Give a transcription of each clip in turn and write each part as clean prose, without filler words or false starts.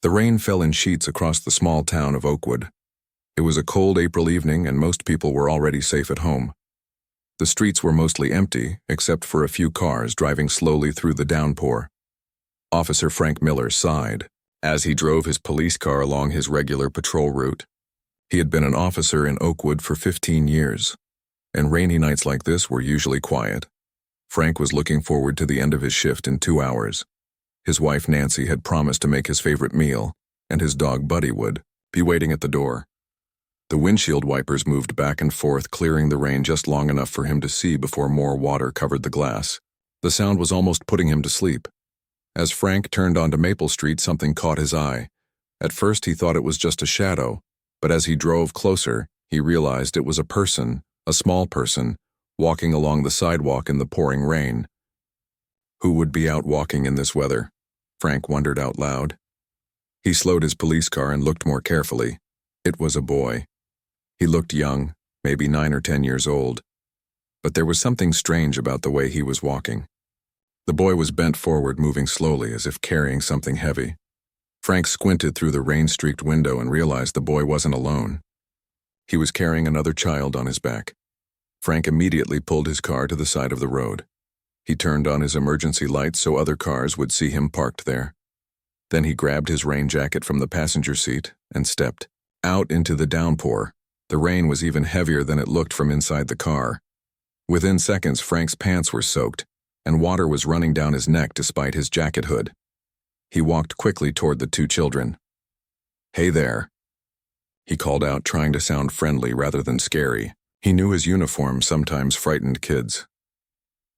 The rain fell in sheets across the small town of Oakwood. It was a cold April evening and most people were already safe at home. The streets were mostly empty, except for a few cars driving slowly through the downpour. Officer Frank Miller sighed as he drove his police car along his regular patrol route. He had been an officer in Oakwood for 15 years, and rainy nights like this were usually quiet. Frank was looking forward to the end of his shift in 2 hours. His wife Nancy had promised to make his favorite meal, and his dog Buddy would be waiting at the door. The windshield wipers moved back and forth, clearing the rain just long enough for him to see before more water covered the glass. The sound was almost putting him to sleep. As Frank turned onto Maple Street, something caught his eye. At first he thought it was just a shadow, but as he drove closer, he realized it was a person, a small person, walking along the sidewalk in the pouring rain. Who would be out walking in this weather? Frank wondered out loud. He slowed his police car and looked more carefully. It was a boy. He looked young, maybe 9 or 10 years old. But there was something strange about the way he was walking. The boy was bent forward, moving slowly as if carrying something heavy. Frank squinted through the rain-streaked window and realized the boy wasn't alone. He was carrying another child on his back. Frank immediately pulled his car to the side of the road. He turned on his emergency lights so other cars would see him parked there. Then he grabbed his rain jacket from the passenger seat and stepped out into the downpour. The rain was even heavier than it looked from inside the car. Within seconds, Frank's pants were soaked, and water was running down his neck despite his jacket hood. He walked quickly toward the 2 children. "Hey there," he called out, trying to sound friendly rather than scary. He knew his uniform sometimes frightened kids.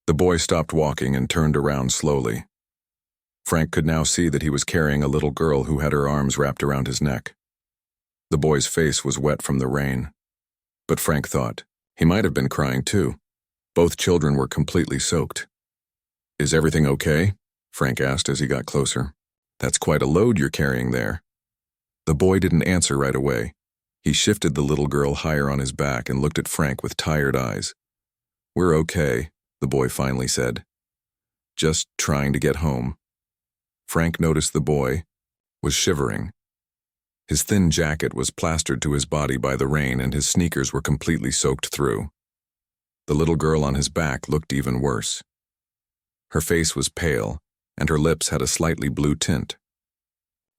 The boy stopped walking and turned around slowly. Frank could now see that he was carrying a little girl who had her arms wrapped around his neck. The boy's face was wet from the rain. But Frank thought, he might have been crying too. Both children were completely soaked. "Is everything okay?" Frank asked as he got closer. "That's quite a load you're carrying there." The boy didn't answer right away. He shifted the little girl higher on his back and looked at Frank with tired eyes. "We're okay," the boy finally said. "Just trying to get home." Frank noticed the boy was shivering. His thin jacket was plastered to his body by the rain and his sneakers were completely soaked through. The little girl on his back looked even worse. Her face was pale, and her lips had a slightly blue tint.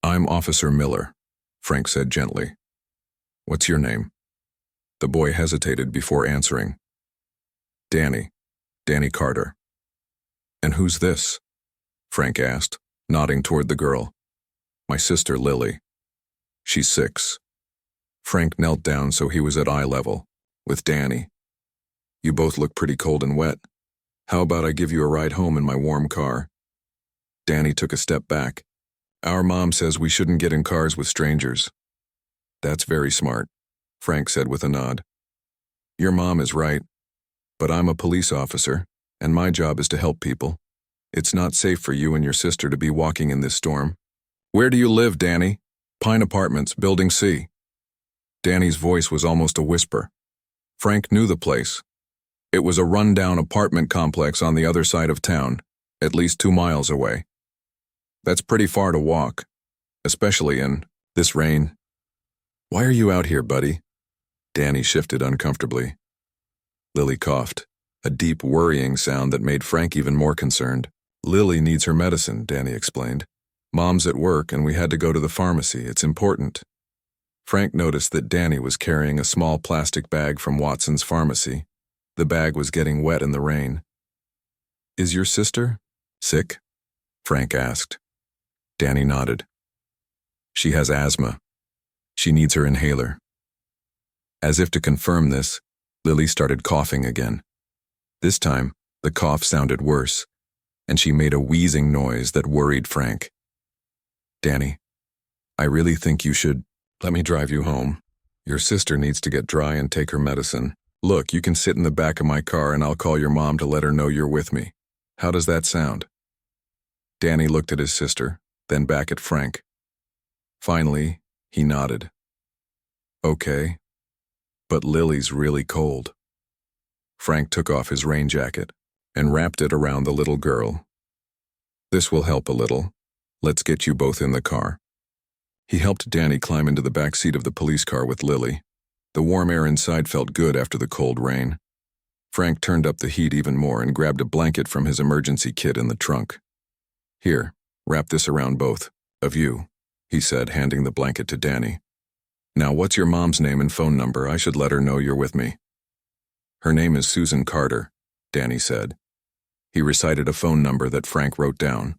"I'm Officer Miller," Frank said gently. "What's your name?" The boy hesitated before answering. Danny Carter." "And who's this?" Frank asked, nodding toward the girl. "My sister Lily. She's 6. Frank knelt down so he was at eye level with Danny. "You both look pretty cold and wet. How about I give you a ride home in my warm car?" Danny took a step back. "Our mom says we shouldn't get in cars with strangers." "That's very smart," Frank said with a nod. "Your mom is right, but I'm a police officer, and my job is to help people. It's not safe for you and your sister to be walking in this storm." "Where do you live, Danny?" "Pine Apartments, Building C." Danny's voice was almost a whisper. Frank knew the place. It was a run-down apartment complex on the other side of town, at least 2 miles away. "That's pretty far to walk, especially in this rain." "Why are you out here, buddy?" Danny shifted uncomfortably. Lily coughed, a deep, worrying sound that made Frank even more concerned. "Lily needs her medicine," Danny explained. "Mom's at work and we had to go to the pharmacy. It's important." Frank noticed that Danny was carrying a small plastic bag from Watson's Pharmacy. The bag was getting wet in the rain. "Is your sister sick?" Frank asked. Danny nodded. "She has asthma. She needs her inhaler." As if to confirm this, Lily started coughing again. This time, the cough sounded worse, and she made a wheezing noise that worried Frank. "Danny, I really think you should let me drive you home. Your sister needs to get dry and take her medicine. Look, you can sit in the back of my car and I'll call your mom to let her know you're with me. How does that sound?" Danny looked at his sister, then back at Frank. Finally, he nodded. "Okay, but Lily's really cold." Frank took off his rain jacket and wrapped it around the little girl. "This will help a little. Let's get you both in the car." He helped Danny climb into the back seat of the police car with Lily. The warm air inside felt good after the cold rain. Frank turned up the heat even more and grabbed a blanket from his emergency kit in the trunk. "Here, wrap this around both of you," he said, handing the blanket to Danny. "Now, what's your mom's name and phone number? I should let her know you're with me." "Her name is Susan Carter," Danny said. He recited a phone number that Frank wrote down.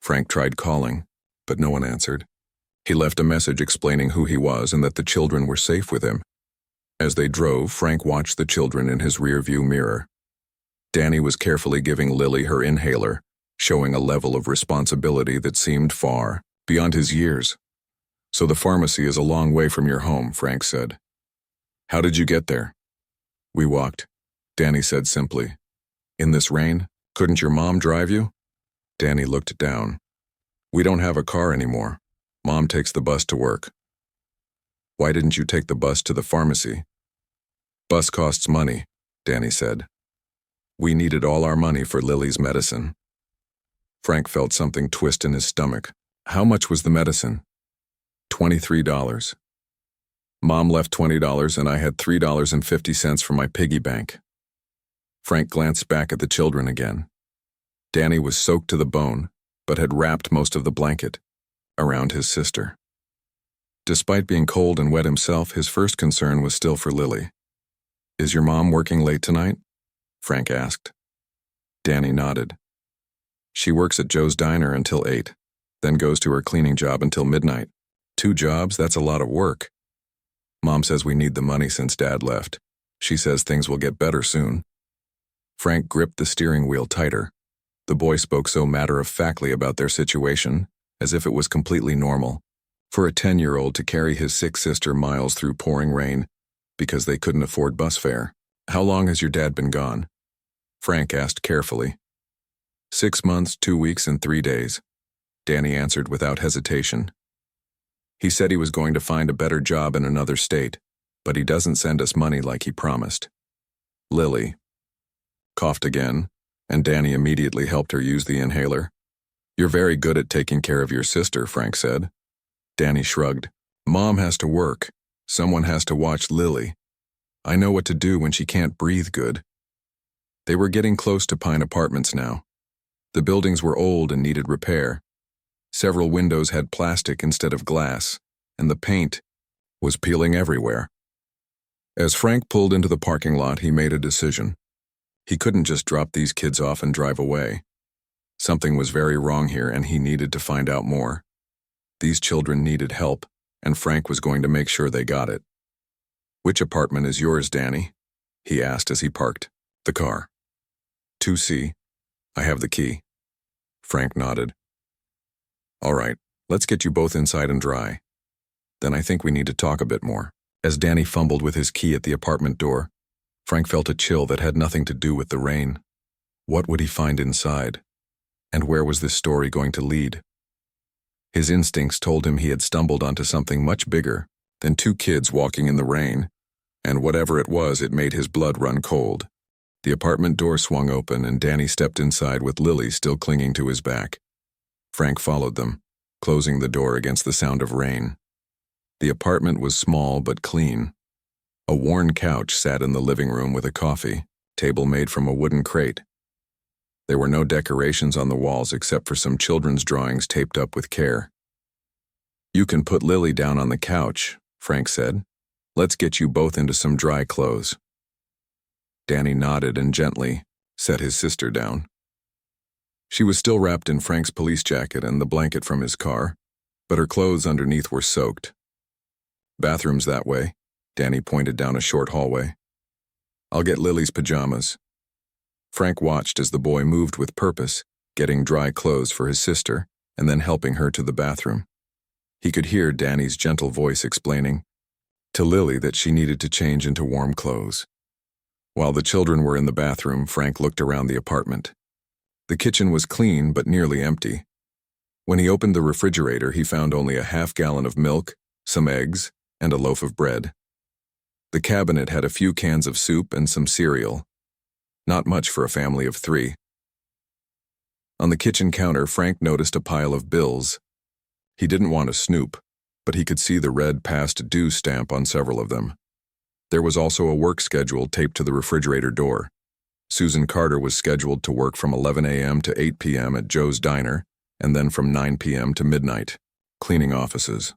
Frank tried calling, but no one answered. He left a message explaining who he was and that the children were safe with him. As they drove, Frank watched the children in his rearview mirror. Danny was carefully giving Lily her inhaler, showing a level of responsibility that seemed far beyond his years. "So the pharmacy is a long way from your home," Frank said. "How did you get there?" "We walked," Danny said simply. "In this rain? Couldn't your mom drive you?" Danny looked down. "We don't have a car anymore. Mom takes the bus to work." "Why didn't you take the bus to the pharmacy?" "Bus costs money," Danny said. "We needed all our money for Lily's medicine." Frank felt something twist in his stomach. How much was the medicine? $23. Mom left $20 and I had $3.50 for my piggy bank. Frank glanced back at the children again. Danny was soaked to the bone, but had wrapped most of the blanket around his sister. Despite being cold and wet himself, his first concern was still for Lily. "Is your mom working late tonight?" Frank asked. Danny nodded. "She works at Joe's Diner until 8, then goes to her cleaning job until midnight. 2 jobs, that's a lot of work. Mom says we need the money since Dad left. She says things will get better soon." Frank gripped the steering wheel tighter. The boy spoke so matter-of-factly about their situation, as if it was completely normal, for a 10-year-old to carry his sick sister miles through pouring rain because they couldn't afford bus fare. "How long has your dad been gone?" Frank asked carefully. 6 months, 2 weeks, and 3 days, Danny answered without hesitation. "He said he was going to find a better job in another state, but he doesn't send us money like he promised." Lily coughed again, and Danny immediately helped her use the inhaler. "You're very good at taking care of your sister," Frank said. Danny shrugged. "Mom has to work. Someone has to watch Lily. I know what to do when she can't breathe good." They were getting close to Pine Apartments now. The buildings were old and needed repair. Several windows had plastic instead of glass, and the paint was peeling everywhere. As Frank pulled into the parking lot, he made a decision. He couldn't just drop these kids off and drive away. Something was very wrong here, and he needed to find out more. These children needed help, and Frank was going to make sure they got it. "Which apartment is yours, Danny?" he asked as he parked the car. 2C. I have the key." Frank nodded. "All right, let's get you both inside and dry. Then I think we need to talk a bit more." As Danny fumbled with his key at the apartment door, Frank felt a chill that had nothing to do with the rain. What would he find inside? And where was this story going to lead? His instincts told him he had stumbled onto something much bigger than 2 kids walking in the rain, and whatever it was, it made his blood run cold. The apartment door swung open and Danny stepped inside with Lily still clinging to his back. Frank followed them, closing the door against the sound of rain. The apartment was small but clean. A worn couch sat in the living room with a coffee table made from a wooden crate. There were no decorations on the walls except for some children's drawings taped up with care. "You can put Lily down on the couch," Frank said. "Let's get you both into some dry clothes." Danny nodded and gently set his sister down. She was still wrapped in Frank's police jacket and the blanket from his car, but her clothes underneath were soaked. "Bathroom's that way," Danny pointed down a short hallway. "I'll get Lily's pajamas." Frank watched as the boy moved with purpose, getting dry clothes for his sister and then helping her to the bathroom. He could hear Danny's gentle voice explaining to Lily that she needed to change into warm clothes. While the children were in the bathroom, Frank looked around the apartment. The kitchen was clean but nearly empty. When he opened the refrigerator, he found only a half-gallon of milk, some eggs, and a loaf of bread. The cabinet had a few cans of soup and some cereal. Not much for a family of 3. On the kitchen counter, Frank noticed a pile of bills. He didn't want to snoop, but he could see the red past due stamp on several of them. There was also a work schedule taped to the refrigerator door. Susan Carter was scheduled to work from 11 a.m. to 8 p.m. at Joe's Diner, and then from 9 p.m. to midnight, cleaning offices.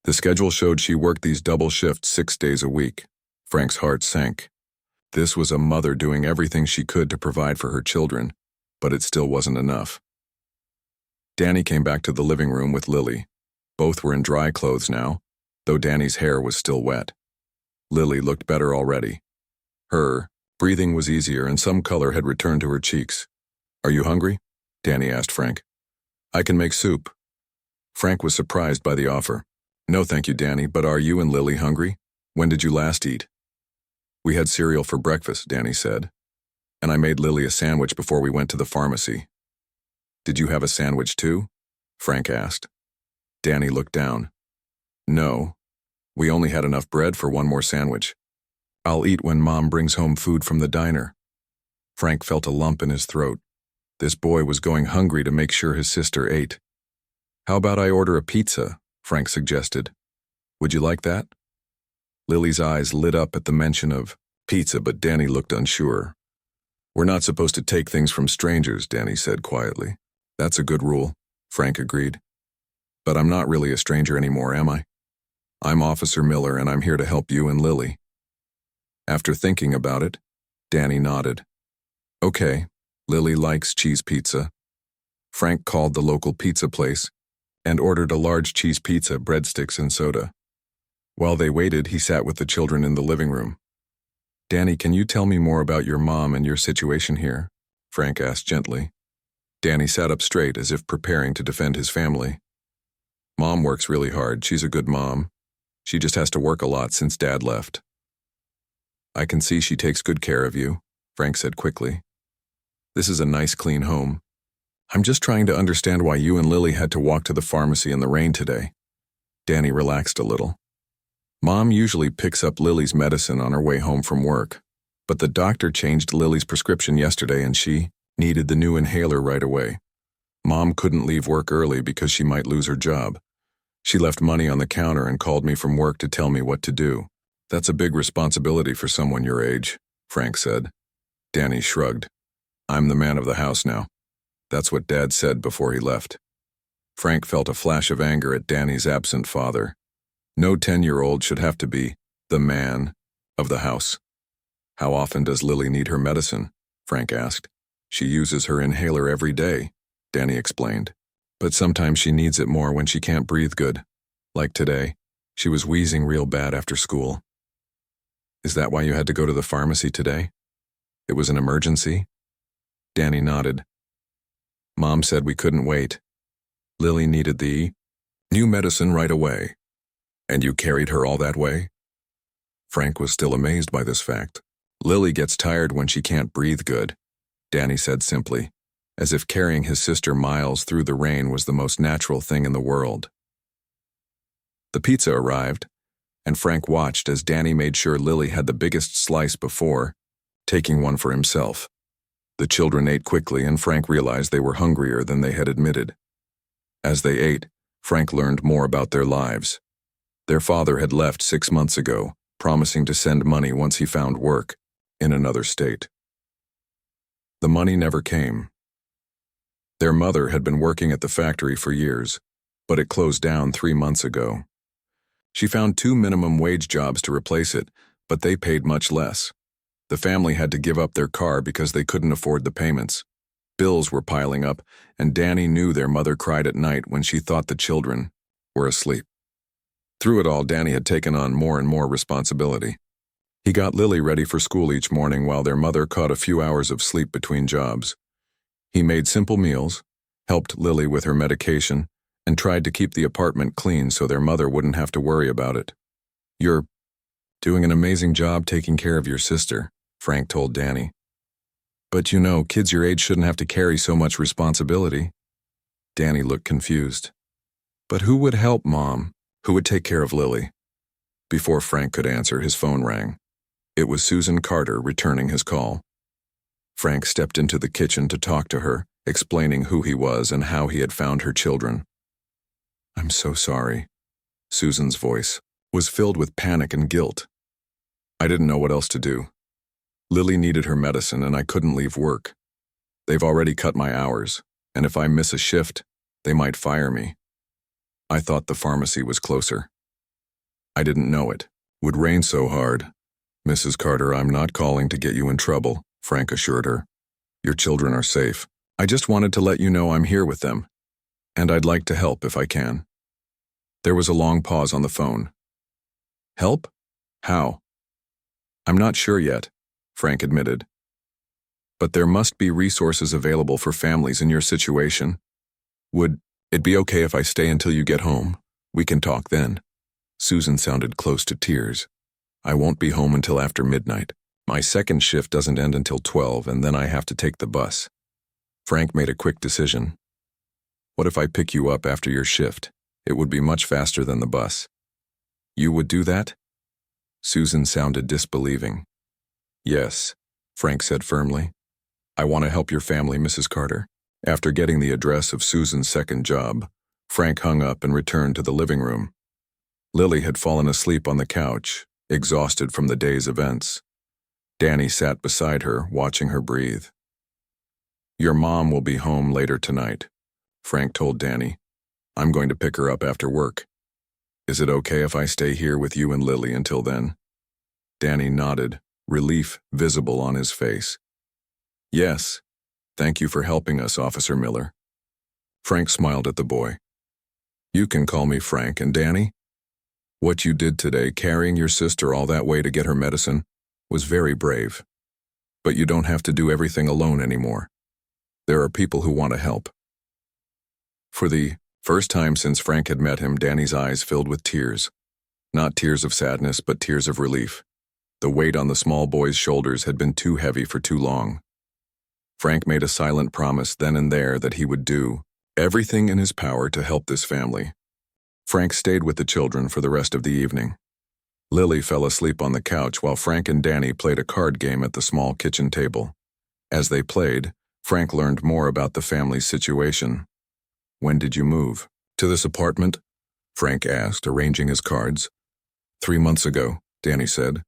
The schedule showed she worked these double shifts 6 days a week. Frank's heart sank. This was a mother doing everything she could to provide for her children, but it still wasn't enough. Danny came back to the living room with Lily. Both were in dry clothes now, though Danny's hair was still wet. Lily looked better already. Her breathing was easier and some color had returned to her cheeks. "Are you hungry?" Danny asked Frank. "I can make soup." Frank was surprised by the offer. "No thank you, Danny, but are you and Lily hungry? When did you last eat?" "We had cereal for breakfast," Danny said. "And I made Lily a sandwich before we went to the pharmacy." "Did you have a sandwich too?" Frank asked. Danny looked down. "No, we only had enough bread for one more sandwich. I'll eat when Mom brings home food from the diner." Frank felt a lump in his throat. This boy was going hungry to make sure his sister ate. "How about I order a pizza?" Frank suggested. "Would you like that?" Lily's eyes lit up at the mention of pizza, but Danny looked unsure. "We're not supposed to take things from strangers," Danny said quietly. "That's a good rule," Frank agreed. "But I'm not really a stranger anymore, am I? I'm Officer Miller, and I'm here to help you and Lily." After thinking about it, Danny nodded. "Okay, Lily likes cheese pizza." Frank called the local pizza place and ordered a large cheese pizza, breadsticks, and soda. While they waited, he sat with the children in the living room. "Danny, can you tell me more about your mom and your situation here?" Frank asked gently. Danny sat up straight as if preparing to defend his family. "Mom works really hard. She's a good mom. She just has to work a lot since Dad left." "I can see she takes good care of you," Frank said quickly. "This is a nice, clean home. I'm just trying to understand why you and Lily had to walk to the pharmacy in the rain today." Danny relaxed a little. "Mom usually picks up Lily's medicine on her way home from work, but the doctor changed Lily's prescription yesterday and she needed the new inhaler right away. Mom couldn't leave work early because she might lose her job. She left money on the counter and called me from work to tell me what to do. That's a big responsibility for someone your age," Frank said. Danny shrugged. "I'm the man of the house now. That's what Dad said before he left." Frank felt a flash of anger at Danny's absent father. No 10-year-old should have to be the man of the house. "How often does Lily need her medicine?" Frank asked. "She uses her inhaler every day," Danny explained. "But sometimes she needs it more when she can't breathe good. Like today, she was wheezing real bad after school." "Is that why you had to go to the pharmacy today? It was an emergency?" Danny nodded. "Mom said we couldn't wait. Lily needed the new medicine right away. And you carried her all that way?" Frank was still amazed by this fact. "Lily gets tired when she can't breathe good," Danny said simply, as if carrying his sister miles through the rain was the most natural thing in the world. The pizza arrived, and Frank watched as Danny made sure Lily had the biggest slice before taking one for himself. The children ate quickly, and Frank realized they were hungrier than they had admitted. As they ate, Frank learned more about their lives. Their father had left 6 months ago, promising to send money once he found work in another state. The money never came. Their mother had been working at the factory for years, but it closed down 3 months ago. She found 2 minimum wage jobs to replace it, but they paid much less. The family had to give up their car because they couldn't afford the payments. Bills were piling up, and Danny knew their mother cried at night when she thought the children were asleep. Through it all, Danny had taken on more and more responsibility. He got Lily ready for school each morning while their mother caught a few hours of sleep between jobs. He made simple meals, helped Lily with her medication, and tried to keep the apartment clean so their mother wouldn't have to worry about it. "You're doing an amazing job taking care of your sister," Frank told Danny. "But you know, kids your age shouldn't have to carry so much responsibility." Danny looked confused. "But who would help Mom? Who would take care of Lily?" Before Frank could answer, his phone rang. It was Susan Carter returning his call. Frank stepped into the kitchen to talk to her, explaining who he was and how he had found her children. "I'm so sorry," Susan's voice was filled with panic and guilt. I didn't know what else to do. Lily needed her medicine and I couldn't leave work. They've already cut my hours, and if I miss a shift, they might fire me. I thought the pharmacy was closer. I didn't know it would rain so hard. Mrs. Carter, I'm not calling to get you in trouble, Frank assured her. Your children are safe. I just wanted to let you know I'm here with them, and I'd like to help if I can. There was a long pause on the phone. Help? How? I'm not sure yet, Frank admitted. But there must be resources available for families in your situation. Would it be okay if I stay until you get home? We can talk then. Susan sounded close to tears. I won't be home until after midnight. My second shift doesn't end until 12, and then I have to take the bus. Frank made a quick decision. What if I pick you up after your shift? It would be much faster than the bus. You would do that? Susan sounded disbelieving. Yes, Frank said firmly. I want to help your family, Mrs. Carter. After getting the address of Susan's second job, Frank hung up and returned to the living room. Lily had fallen asleep on the couch, exhausted from the day's events. Danny sat beside her, watching her breathe. Your mom will be home later tonight, Frank told Danny. I'm going to pick her up after work. Is it okay if I stay here with you and Lily until then? Danny nodded, relief visible on his face. Yes. Thank you for helping us, Officer Miller. Frank smiled at the boy. You can call me Frank, and Danny? What you did today, carrying your sister all that way to get her medicine, was very brave. But you don't have to do everything alone anymore. There are people who want to help. For the first time since Frank had met him, Danny's eyes filled with tears. Not tears of sadness, but tears of relief. The weight on the small boy's shoulders had been too heavy for too long. Frank made a silent promise then and there that he would do everything in his power to help this family. Frank stayed with the children for the rest of the evening. Lily fell asleep on the couch while Frank and Danny played a card game at the small kitchen table. As they played, Frank learned more about the family's situation. When did you move? To this apartment? Frank asked, arranging his cards. 3 months ago, Danny said.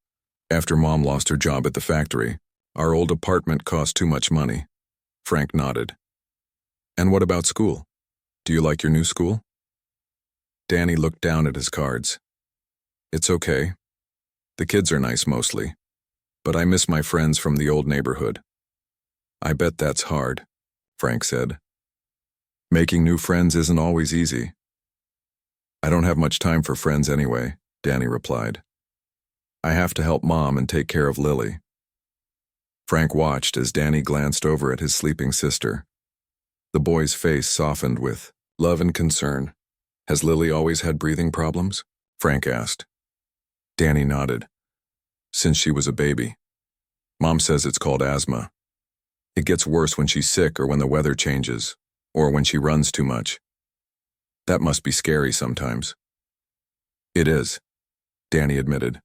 After Mom lost her job at the factory, our old apartment cost too much money. Frank nodded. And what about school? Do you like your new school? Danny looked down at his cards. It's okay. The kids are nice mostly, but I miss my friends from the old neighborhood. I bet that's hard, Frank said. Making new friends isn't always easy. I don't have much time for friends anyway, Danny replied. I have to help Mom and take care of Lily. Frank watched as Danny glanced over at his sleeping sister. The boy's face softened with love and concern. Has Lily always had breathing problems? Frank asked. Danny nodded. Since she was a baby. Mom says it's called asthma. It gets worse when she's sick or when the weather changes, or when she runs too much. That must be scary sometimes. It is, Danny admitted.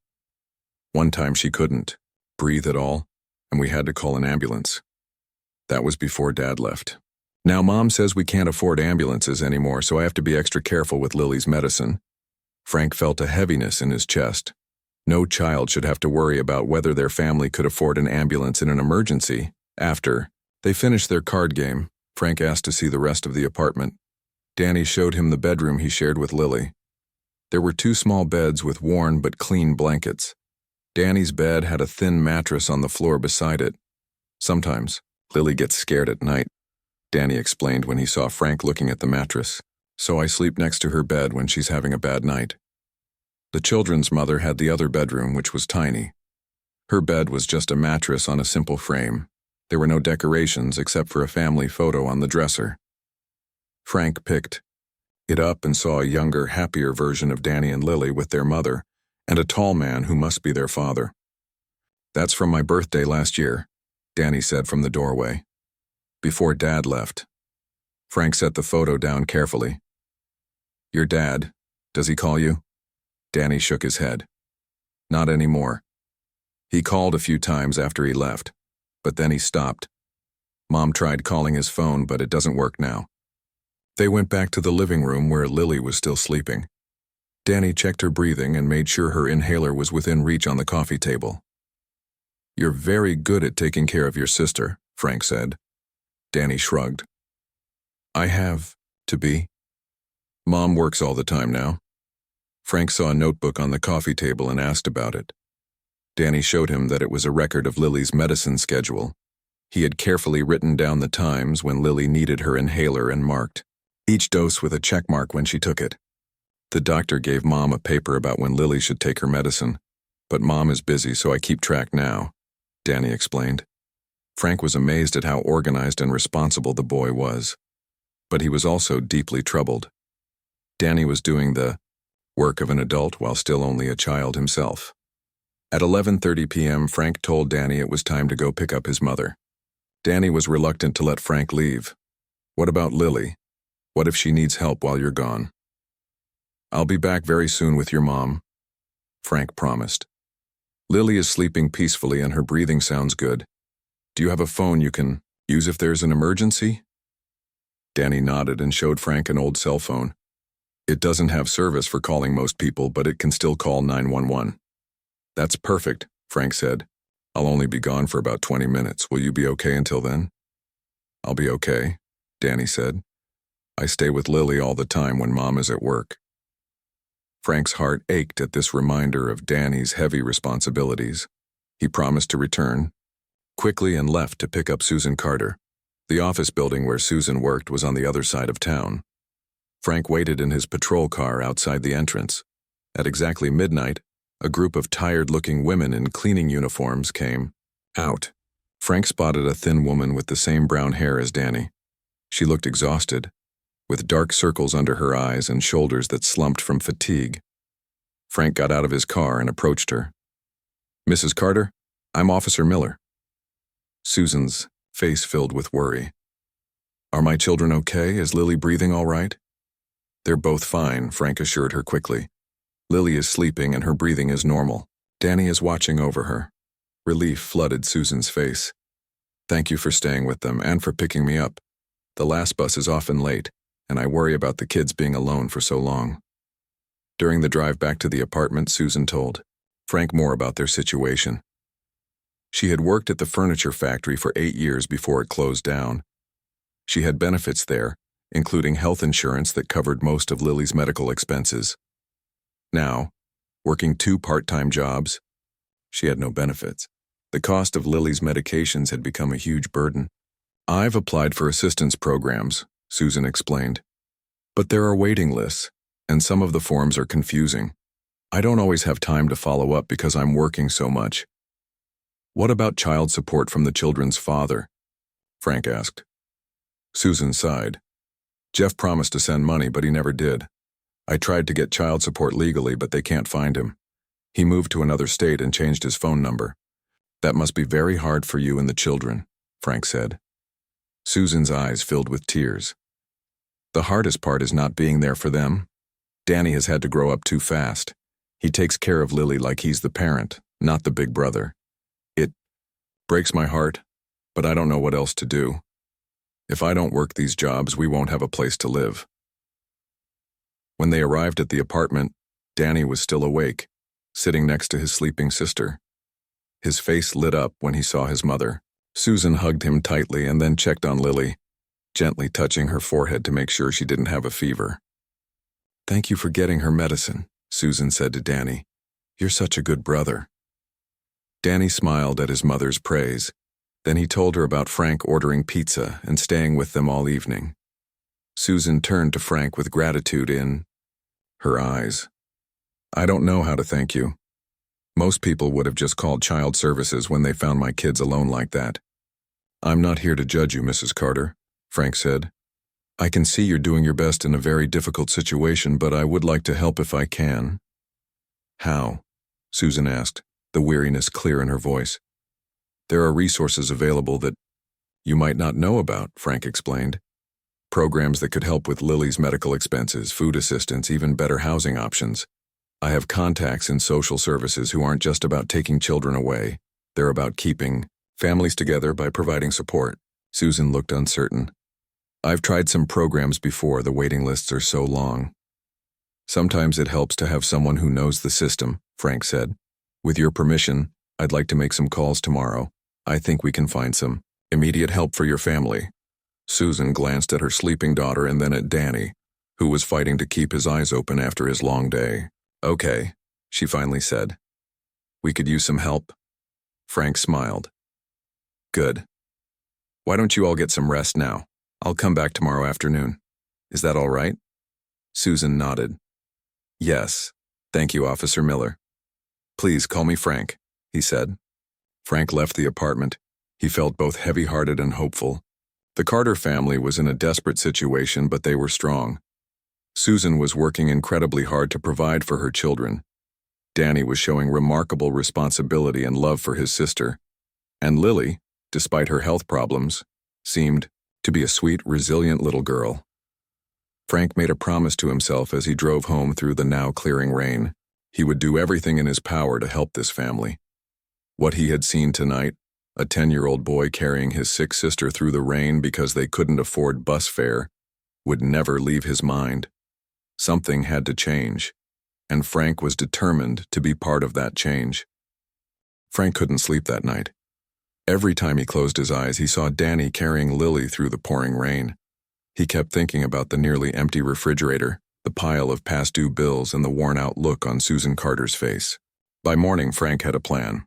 One time she couldn't breathe at all, and we had to call an ambulance. That was before Dad left. Now Mom says we can't afford ambulances anymore, so I have to be extra careful with Lily's medicine. Frank felt a heaviness in his chest. No child should have to worry about whether their family could afford an ambulance in an emergency. After they finished their card game, Frank asked to see the rest of the apartment. Danny showed him the bedroom he shared with Lily. There were 2 small beds with worn but clean blankets. Danny's bed had a thin mattress on the floor beside it. Sometimes, Lily gets scared at night, Danny explained when he saw Frank looking at the mattress. So I sleep next to her bed when she's having a bad night. The children's mother had the other bedroom, which was tiny. Her bed was just a mattress on a simple frame. There were no decorations except for a family photo on the dresser. Frank picked it up and saw a younger, happier version of Danny and Lily with their mother, and a tall man who must be their father. That's from my birthday last year, Danny said from the doorway. Before Dad left. Frank set the photo down carefully. Your dad, does he call you? Danny shook his head. Not anymore. He called a few times after he left, but then he stopped. Mom tried calling his phone, but it doesn't work now. They went back to the living room where Lily was still sleeping. Danny checked her breathing and made sure her inhaler was within reach on the coffee table. "You're very good at taking care of your sister," Frank said. Danny shrugged. "I have to be. Mom works all the time now." Frank saw a notebook on the coffee table and asked about it. Danny showed him that it was a record of Lily's medicine schedule. He had carefully written down the times when Lily needed her inhaler and marked each dose with a check mark when she took it. "The doctor gave Mom a paper about when Lily should take her medicine, but Mom is busy, so I keep track now," Danny explained. Frank was amazed at how organized and responsible the boy was. But he was also deeply troubled. Danny was doing the work of an adult while still only a child himself. At 11:30 p.m., Frank told Danny it was time to go pick up his mother. Danny was reluctant to let Frank leave. "What about Lily? What if she needs help while you're gone?" "I'll be back very soon with your mom," Frank promised. "Lily is sleeping peacefully and her breathing sounds good. Do you have a phone you can use if there's an emergency?" Danny nodded and showed Frank an old cell phone. "It doesn't have service for calling most people, but it can still call 911. "That's perfect," Frank said. "I'll only be gone for about 20 minutes. Will you be okay until then?" "I'll be okay," Danny said. "I stay with Lily all the time when Mom is at work." Frank's heart ached at this reminder of Danny's heavy responsibilities. He promised to return quickly and left to pick up Susan Carter. The office building where Susan worked was on the other side of town. Frank waited in his patrol car outside the entrance. At exactly midnight, a group of tired-looking women in cleaning uniforms came out. Frank spotted a thin woman with the same brown hair as Danny. She looked exhausted, with dark circles under her eyes and shoulders that slumped from fatigue. Frank got out of his car and approached her. "Mrs. Carter, I'm Officer Miller." Susan's face filled with worry. "Are my children okay? Is Lily breathing all right?" "They're both fine," Frank assured her quickly. "Lily is sleeping and her breathing is normal. Danny is watching over her." Relief flooded Susan's face. "Thank you for staying with them and for picking me up. The last bus is often late, and I worry about the kids being alone for so long." During the drive back to the apartment, Susan told Frank more about their situation. She had worked at the furniture factory for 8 years before it closed down. She had benefits there, including health insurance that covered most of Lily's medical expenses. Now, working 2 part-time jobs, she had no benefits. The cost of Lily's medications had become a huge burden. "I've applied for assistance programs," Susan explained. "But there are waiting lists, and some of the forms are confusing. I don't always have time to follow up because I'm working so much." "What about child support from the children's father?" Frank asked. Susan sighed. "Jeff promised to send money, but he never did. I tried to get child support legally, but they can't find him. He moved to another state and changed his phone number." "That must be very hard for you and the children," Frank said. Susan's eyes filled with tears. "The hardest part is not being there for them. Danny has had to grow up too fast. He takes care of Lily like he's the parent, not the big brother. It breaks my heart, but I don't know what else to do. If I don't work these jobs, we won't have a place to live." When they arrived at the apartment, Danny was still awake, sitting next to his sleeping sister. His face lit up when he saw his mother. Susan hugged him tightly and then checked on Lily, gently touching her forehead to make sure she didn't have a fever. "Thank you for getting her medicine," Susan said to Danny. "You're such a good brother." Danny smiled at his mother's praise. Then he told her about Frank ordering pizza and staying with them all evening. Susan turned to Frank with gratitude in her eyes. "I don't know how to thank you. Most people would have just called child services when they found my kids alone like that." "I'm not here to judge you, Mrs. Carter," Frank said. "I can see you're doing your best in a very difficult situation, but I would like to help if I can." "How?" Susan asked, the weariness clear in her voice. "There are resources available that you might not know about," Frank explained. "Programs that could help with Lily's medical expenses, food assistance, even better housing options. I have contacts in social services who aren't just about taking children away. They're about keeping families together by providing support." Susan looked uncertain. "I've tried some programs before. The waiting lists are so long." Sometimes it helps to have someone who knows the system, Frank said. With your permission, I'd like to make some calls tomorrow. I think we can find some immediate help for your family. Susan glanced at her sleeping daughter and then at Danny, who was fighting to keep his eyes open after his long day. Okay, she finally said. We could use some help. Frank smiled. Good. Why don't you all get some rest now? I'll come back tomorrow afternoon. Is that all right? Susan nodded. Yes. Thank you, Officer Miller. Please call me Frank, he said. Frank left the apartment. He felt both heavy-hearted and hopeful. The Carter family was in a desperate situation, but they were strong. Susan was working incredibly hard to provide for her children. Danny was showing remarkable responsibility and love for his sister. And Lily, despite her health problems, seemed to be a sweet, resilient little girl. Frank made a promise to himself as he drove home through the now clearing rain. He would do everything in his power to help this family. What he had seen tonight, a 10-year-old boy carrying his sick sister through the rain because they couldn't afford bus fare, would never leave his mind. Something had to change, and Frank was determined to be part of that change. Frank couldn't sleep that night. Every time he closed his eyes, he saw Danny carrying Lily through the pouring rain. He kept thinking about the nearly empty refrigerator, the pile of past-due bills, and the worn-out look on Susan Carter's face. By morning, Frank had a plan.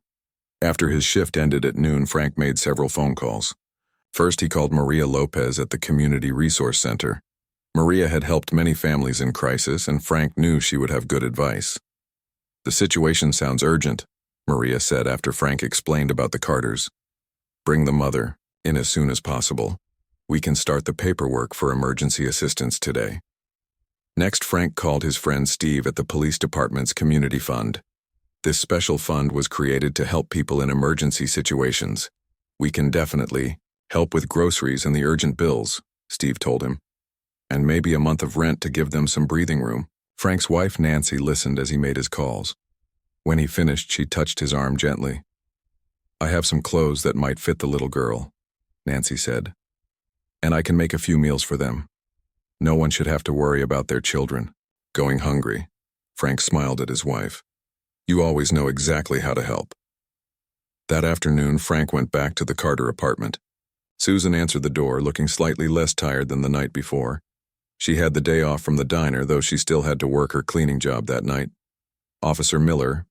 After his shift ended at noon, Frank made several phone calls. First, he called Maria Lopez at the Community Resource Center. Maria had helped many families in crisis, and Frank knew she would have good advice. The situation sounds urgent, Maria said after Frank explained about the Carters. Bring the mother in as soon as possible. We can start the paperwork for emergency assistance today. Next, Frank called his friend Steve at the police department's community fund. This special fund was created to help people in emergency situations. We can definitely help with groceries and the urgent bills, Steve told him. And maybe a month of rent to give them some breathing room. Frank's wife Nancy listened as he made his calls. When he finished, she touched his arm gently. I have some clothes that might fit the little girl, Nancy said. And I can make a few meals for them. No one should have to worry about their children going hungry. Frank smiled at his wife. You always know exactly how to help. That afternoon, Frank went back to the Carter apartment. Susan answered the door, looking slightly less tired than the night before. She had the day off from the diner, though she still had to work her cleaning job that night. Officer Miller,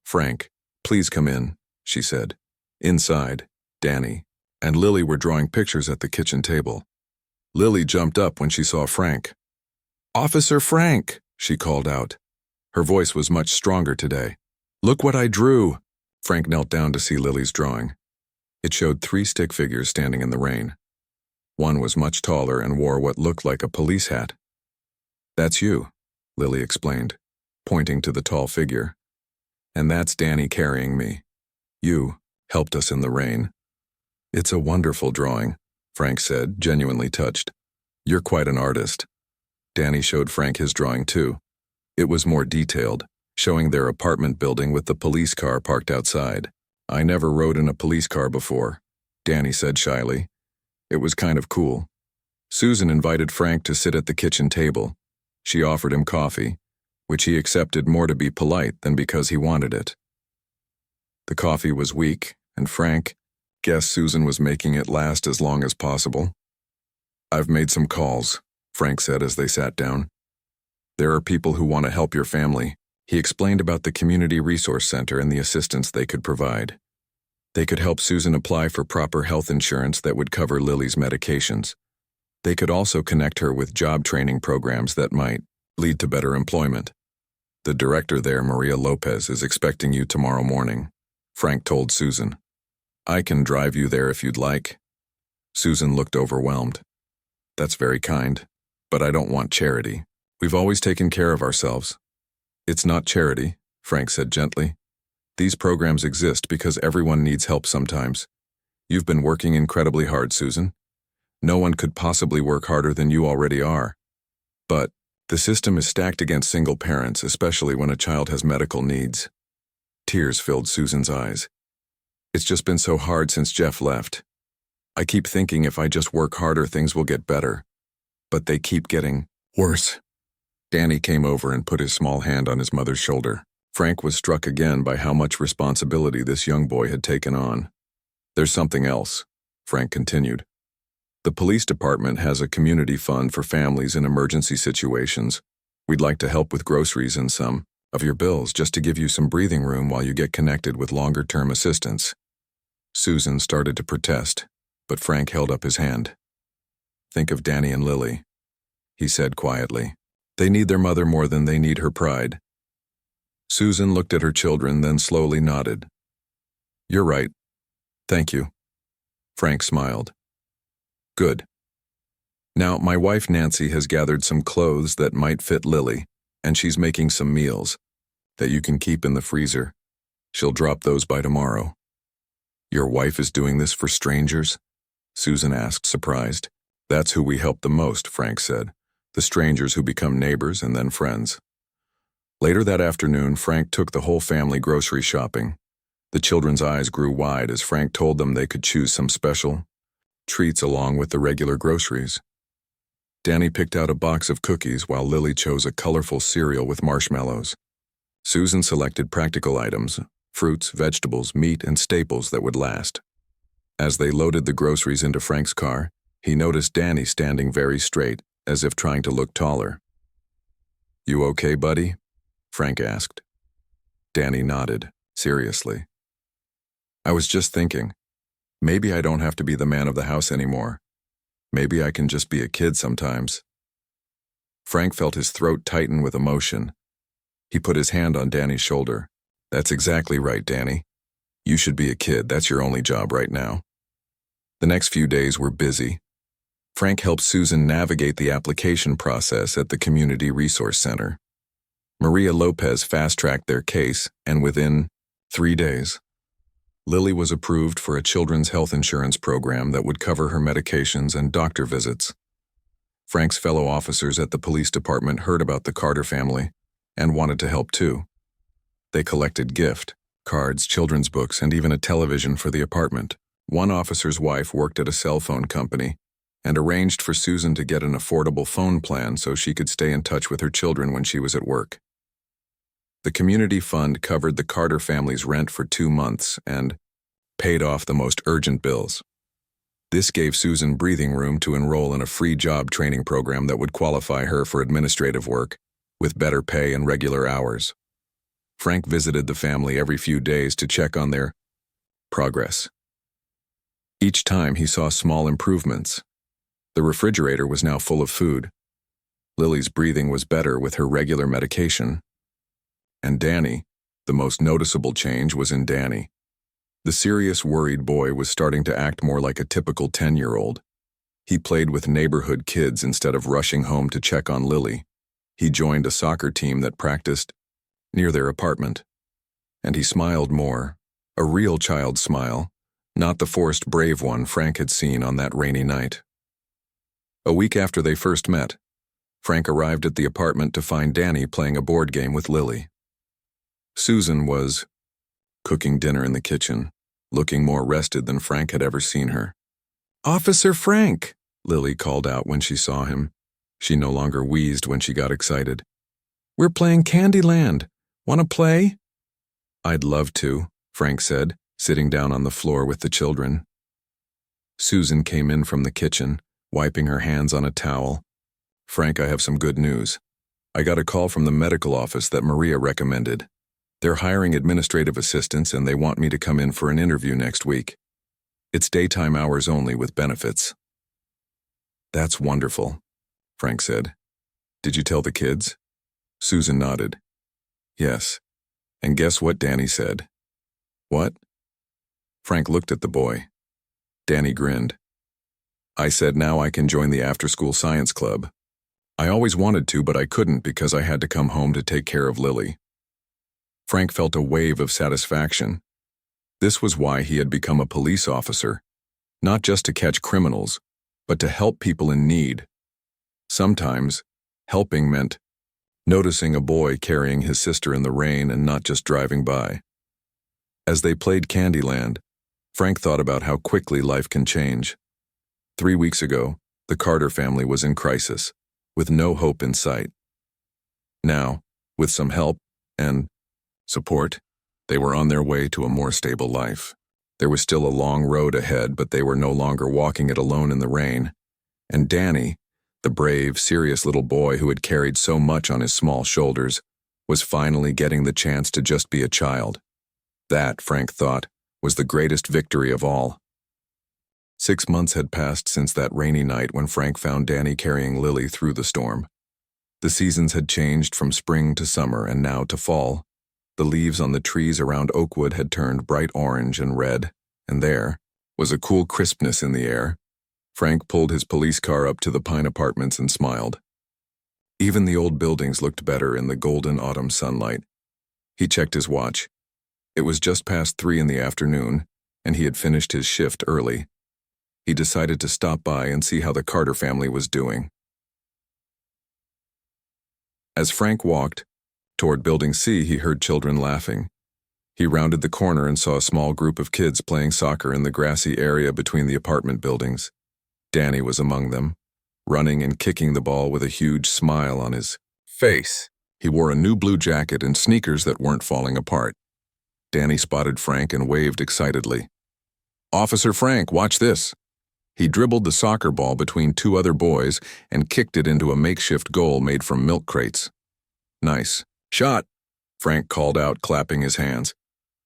Frank, please come in, she said. Inside, Danny and Lily were drawing pictures at the kitchen table. Lily jumped up when she saw Frank. Officer Frank, she called out. Her voice was much stronger today. Look what I drew. Frank knelt down to see Lily's drawing. It showed 3 stick figures standing in the rain. One was much taller and wore what looked like a police hat. That's you, Lily explained, pointing to the tall figure. And that's Danny carrying me. You helped us in the rain. It's a wonderful drawing, Frank said, genuinely touched. You're quite an artist. Danny showed Frank his drawing too. It was more detailed, showing their apartment building with the police car parked outside. I never rode in a police car before, Danny said shyly. It was kind of cool. Susan invited Frank to sit at the kitchen table. She offered him coffee, which he accepted more to be polite than because he wanted it. The coffee was weak, and Frank guessed Susan was making it last as long as possible. I've made some calls, Frank said as they sat down. There are people who want to help your family. He explained about the Community Resource Center and the assistance they could provide. They could help Susan apply for proper health insurance that would cover Lily's medications. They could also connect her with job training programs that might lead to better employment. The director there, Maria Lopez, is expecting you tomorrow morning, Frank told Susan. I can drive you there if you'd like. Susan looked overwhelmed. That's very kind, but I don't want charity. We've always taken care of ourselves. It's not charity, Frank said gently. These programs exist because everyone needs help sometimes. You've been working incredibly hard, Susan. No one could possibly work harder than you already are. But the system is stacked against single parents, especially when a child has medical needs. Tears filled Susan's eyes. It's just been so hard since Jeff left. I keep thinking if I just work harder, things will get better. But they keep getting worse. Danny came over and put his small hand on his mother's shoulder. Frank was struck again by how much responsibility this young boy had taken on. "There's something else," Frank continued. "The police department has a community fund for families in emergency situations. We'd like to help with groceries and some of your bills just to give you some breathing room while you get connected with longer-term assistance." Susan started to protest, but Frank held up his hand. "Think of Danny and Lily," he said quietly. "They need their mother more than they need her pride." Susan looked at her children, then slowly nodded. "You're right. Thank you." Frank smiled. "Good. Now, my wife Nancy has gathered some clothes that might fit Lily, and she's making some meals that you can keep in the freezer. She'll drop those by tomorrow." "Your wife is doing this for strangers?" Susan asked, surprised. "That's who we help the most," Frank said. "The strangers who become neighbors and then friends." Later that afternoon, Frank took the whole family grocery shopping. The children's eyes grew wide as Frank told them they could choose some special treats along with the regular groceries. Danny picked out a box of cookies while Lily chose a colorful cereal with marshmallows. Susan selected practical items, fruits, vegetables, meat, and staples that would last. As they loaded the groceries into Frank's car, he noticed Danny standing very straight, as if trying to look taller. "You okay, buddy?" Frank asked. Danny nodded, seriously. "I was just thinking, maybe I don't have to be the man of the house anymore. Maybe I can just be a kid sometimes." Frank felt his throat tighten with emotion. He put his hand on Danny's shoulder. "That's exactly right, Danny. You should be a kid. That's your only job right now." The next few days were busy. Frank helped Susan navigate the application process at the Community Resource Center. Maria Lopez fast-tracked their case, and within 3 days, Lily was approved for a children's health insurance program that would cover her medications and doctor visits. Frank's fellow officers at the police department heard about the Carter family and wanted to help too. They collected gift cards, children's books, and even a television for the apartment. One officer's wife worked at a cell phone company and arranged for Susan to get an affordable phone plan so she could stay in touch with her children when she was at work. The community fund covered the Carter family's rent for 2 months and paid off the most urgent bills. This gave Susan breathing room to enroll in a free job training program that would qualify her for administrative work, with better pay and regular hours. Frank visited the family every few days to check on their progress. Each time he saw small improvements. The refrigerator was now full of food. Lily's breathing was better with her regular medication. And Danny, the most noticeable change was in Danny. The serious, worried boy was starting to act more like a typical 10-year-old. He played with neighborhood kids instead of rushing home to check on Lily. He joined a soccer team that practiced near their apartment. And he smiled more, a real child's smile, not the forced brave one Frank had seen on that rainy night. A week after they first met, Frank arrived at the apartment to find Danny playing a board game with Lily. Susan was cooking dinner in the kitchen, looking more rested than Frank had ever seen her. "Officer Frank," Lily called out when she saw him. She no longer wheezed when she got excited. "We're playing Candyland. Want to play?" "I'd love to," Frank said, sitting down on the floor with the children. Susan came in from the kitchen, wiping her hands on a towel. "Frank, I have some good news. I got a call from the medical office that Maria recommended. They're hiring administrative assistants and they want me to come in for an interview next week. It's daytime hours only with benefits." "That's wonderful," Frank said. "Did you tell the kids?" Susan nodded. "Yes. And guess what Danny said?" "What?" Frank looked at the boy. Danny grinned. "I said now I can join the after-school science club. I always wanted to, but I couldn't because I had to come home to take care of Lily." Frank felt a wave of satisfaction. This was why he had become a police officer, not just to catch criminals, but to help people in need. Sometimes, helping meant noticing a boy carrying his sister in the rain and not just driving by. As they played Candyland, Frank thought about how quickly life can change. 3 weeks ago, the Carter family was in crisis, with no hope in sight. Now, with some help and support, they were on their way to a more stable life. There was still a long road ahead, but they were no longer walking it alone in the rain. And Danny, the brave, serious little boy who had carried so much on his small shoulders, was finally getting the chance to just be a child. That, Frank thought, was the greatest victory of all. 6 months had passed since that rainy night when Frank found Danny carrying Lily through the storm. The seasons had changed from spring to summer and now to fall. The leaves on the trees around Oakwood had turned bright orange and red, and there was a cool crispness in the air. Frank pulled his police car up to the Pine Apartments and smiled. Even the old buildings looked better in the golden autumn sunlight. He checked his watch. It was just past 3 in the afternoon, and he had finished his shift early. He decided to stop by and see how the Carter family was doing. As Frank walked toward Building C, he heard children laughing. He rounded the corner and saw a small group of kids playing soccer in the grassy area between the apartment buildings. Danny was among them, running and kicking the ball with a huge smile on his face. He wore a new blue jacket and sneakers that weren't falling apart. Danny spotted Frank and waved excitedly. "Officer Frank, watch this." He dribbled the soccer ball between 2 other boys and kicked it into a makeshift goal made from milk crates. "Nice shot," Frank called out, clapping his hands.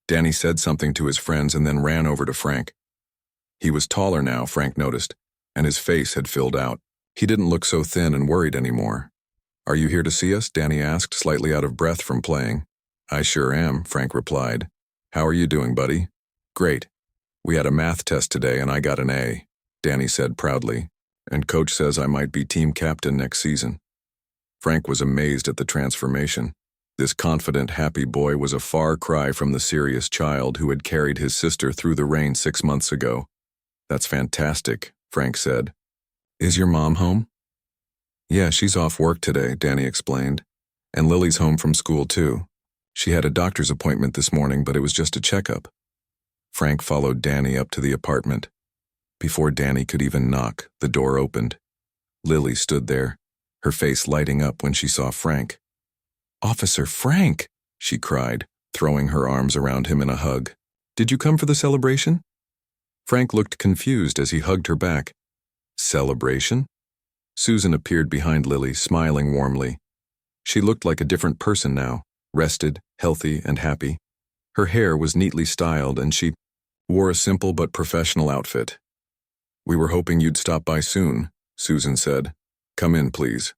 Danny said something to his friends and then ran over to Frank. He was taller now, Frank noticed, and his face had filled out. He didn't look so thin and worried anymore. "Are you here to see us?" Danny asked, slightly out of breath from playing. "I sure am," Frank replied. "How are you doing, buddy?" "Great. We had a math test today and I got an A," Danny said proudly, "and coach says I might be team captain next season." Frank was amazed at the transformation. This confident, happy boy was a far cry from the serious child who had carried his sister through the rain 6 months ago. "That's fantastic," Frank said. "Is your mom home?" "Yeah, she's off work today," Danny explained. "And Lily's home from school too. She had a doctor's appointment this morning, but it was just a checkup." Frank followed Danny up to the apartment. Before Danny could even knock, the door opened. Lily stood there, her face lighting up when she saw Frank. "Officer Frank!" she cried, throwing her arms around him in a hug. "Did you come for the celebration?" Frank looked confused as he hugged her back. "Celebration?" Susan appeared behind Lily, smiling warmly. She looked like a different person now, rested, healthy, and happy. Her hair was neatly styled and she wore a simple but professional outfit. "We were hoping you'd stop by soon," Susan said. "Come in, please."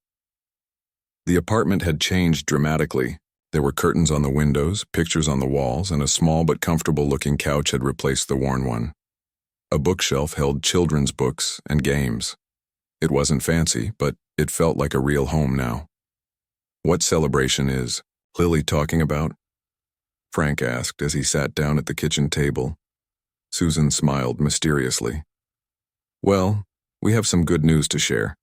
The apartment had changed dramatically. There were curtains on the windows, pictures on the walls, and a small but comfortable-looking couch had replaced the worn one. A bookshelf held children's books and games. It wasn't fancy, but it felt like a real home now. "What celebration is Lily talking about?" Frank asked as he sat down at the kitchen table. Susan smiled mysteriously. "Well, we have some good news to share."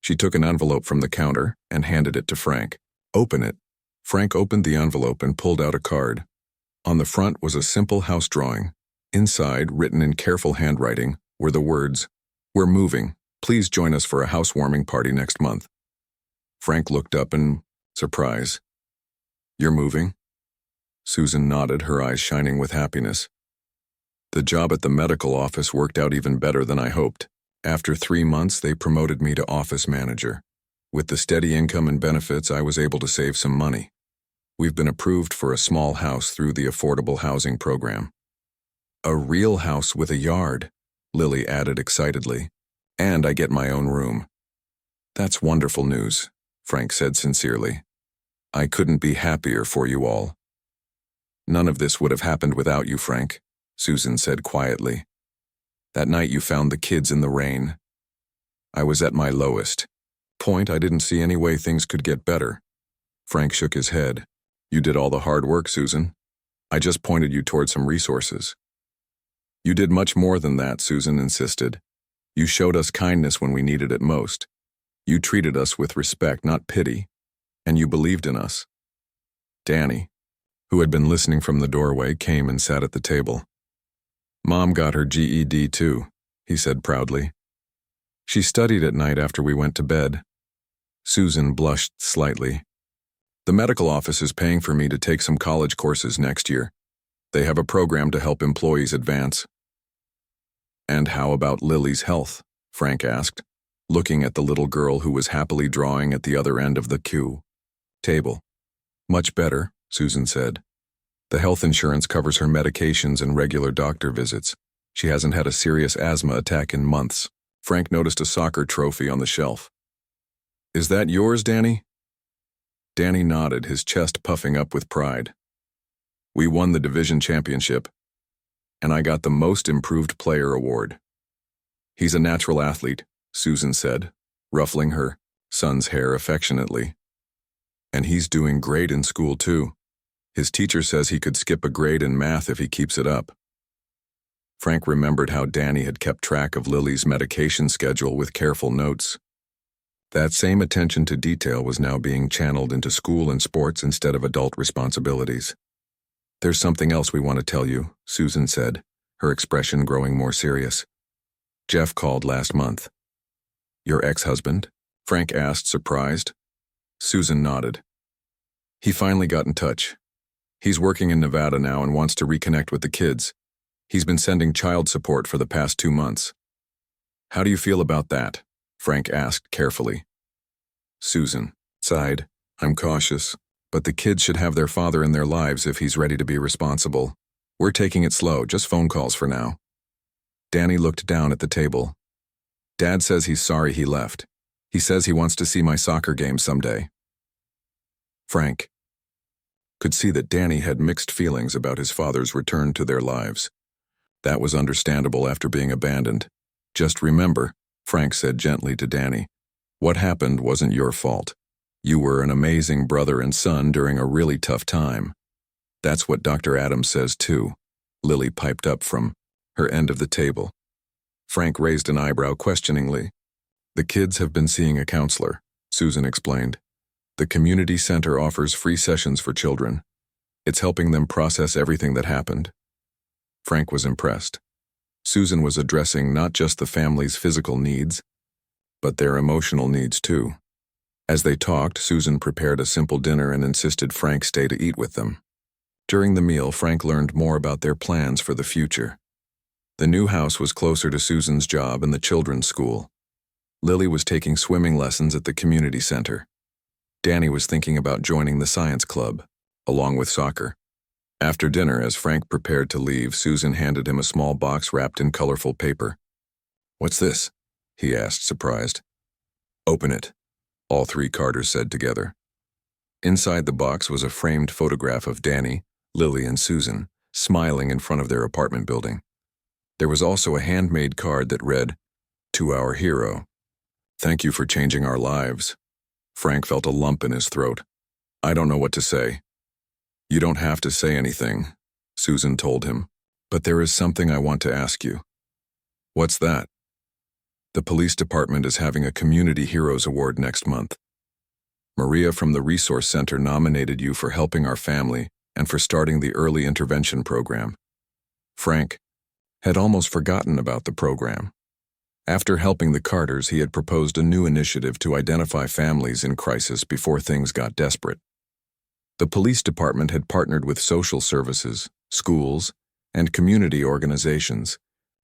She took an envelope from the counter and handed it to Frank. "Open it." Frank opened the envelope and pulled out a card. On the front was a simple house drawing. Inside, written in careful handwriting, were the words, "We're moving. Please join us for a housewarming party next month." Frank looked up in surprise. "You're moving?" Susan nodded, her eyes shining with happiness. "The job at the medical office worked out even better than I hoped. After 3 months, they promoted me to office manager. With the steady income and benefits, I was able to save some money. We've been approved for a small house through the affordable housing program." "A real house with a yard," Lily added excitedly. "And I get my own room." "That's wonderful news," Frank said sincerely. "I couldn't be happier for you all." "None of this would have happened without you, Frank," Susan said quietly. "That night you found the kids in the rain. I was at my lowest point. I didn't see any way things could get better." Frank shook his head. "You did all the hard work, Susan. I just pointed you toward some resources." "You did much more than that," Susan insisted. "You showed us kindness when we needed it most. You treated us with respect, not pity. And you believed in us." Danny, who had been listening from the doorway, came and sat at the table. "Mom got her GED too," he said proudly. "She studied at night after we went to bed." Susan blushed slightly. The medical office is paying for me to take some college courses next year. They have a program to help employees advance. And how about Lily's health? Frank asked, looking at the little girl who was happily drawing at the other end of the queue table. Much better, Susan said. The health insurance covers her medications and regular doctor visits. She hasn't had a serious asthma attack in months. Frank noticed a soccer trophy on the shelf. Is that yours, Danny? Danny nodded, his chest puffing up with pride. We won the division championship, and I got the Most Improved Player award. He's a natural athlete, Susan said, ruffling her son's hair affectionately. And he's doing great in school, too. His teacher says he could skip a grade in math if he keeps it up. Frank remembered how Danny had kept track of Lily's medication schedule with careful notes. That same attention to detail was now being channeled into school and sports instead of adult responsibilities. There's something else we want to tell you, Susan said, her expression growing more serious. Jeff called last month. Your ex-husband? Frank asked, surprised. Susan nodded. He finally got in touch. He's working in Nevada now and wants to reconnect with the kids. He's been sending child support for the past 2 months. How do you feel about that? Frank asked carefully. Susan sighed. I'm cautious, but the kids should have their father in their lives if he's ready to be responsible. We're taking it slow, just phone calls for now. Danny looked down at the table. Dad says he's sorry he left. He says he wants to see my soccer game someday. Frank could see that Danny had mixed feelings about his father's return to their lives. That was understandable after being abandoned. Just remember, Frank said gently to Danny, what happened wasn't your fault. You were an amazing brother and son during a really tough time. That's what Dr. Adams says too, Lily piped up from her end of the table. Frank raised an eyebrow questioningly. The kids have been seeing a counselor, Susan explained. The community center offers free sessions for children. It's helping them process everything that happened. Frank was impressed. Susan was addressing not just the family's physical needs, but their emotional needs too. As they talked, Susan prepared a simple dinner and insisted Frank stay to eat with them. During the meal, Frank learned more about their plans for the future. The new house was closer to Susan's job and the children's school. Lily was taking swimming lessons at the community center. Danny was thinking about joining the science club, along with soccer. After dinner, as Frank prepared to leave, Susan handed him a small box wrapped in colorful paper. What's this? He asked, surprised. Open it, all three Carters said together. Inside the box was a framed photograph of Danny, Lily, and Susan, smiling in front of their apartment building. There was also a handmade card that read, "To our hero. Thank you for changing our lives." Frank felt a lump in his throat. I don't know what to say. You don't have to say anything, Susan told him, but there is something I want to ask you. What's that? The police department is having a Community Heroes Award next month. Maria from the Resource Center nominated you for helping our family and for starting the early intervention program. Frank had almost forgotten about the program. After helping the Carters, he had proposed a new initiative to identify families in crisis before things got desperate. The police department had partnered with social services, schools, and community organizations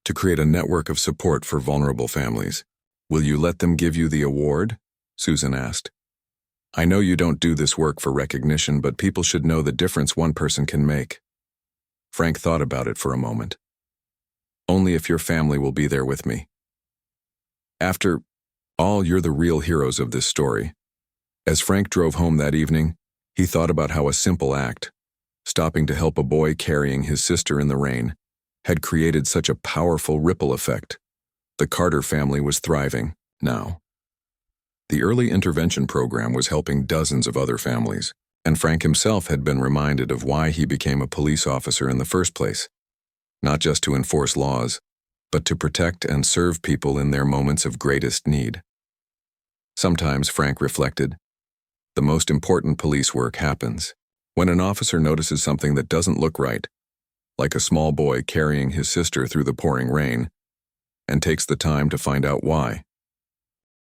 to create a network of support for vulnerable families. Will you let them give you the award? Susan asked. I know you don't do this work for recognition, but people should know the difference one person can make. Frank thought about it for a moment. Only if your family will be there with me. After all, you're the real heroes of this story. As Frank drove home that evening, he thought about how a simple act, stopping to help a boy carrying his sister in the rain, had created such a powerful ripple effect. The Carter family was thriving now. The early intervention program was helping dozens of other families, and Frank himself had been reminded of why he became a police officer in the first place. Not just to enforce laws, but to protect and serve people in their moments of greatest need. Sometimes, Frank reflected, the most important police work happens when an officer notices something that doesn't look right, like a small boy carrying his sister through the pouring rain, and takes the time to find out why.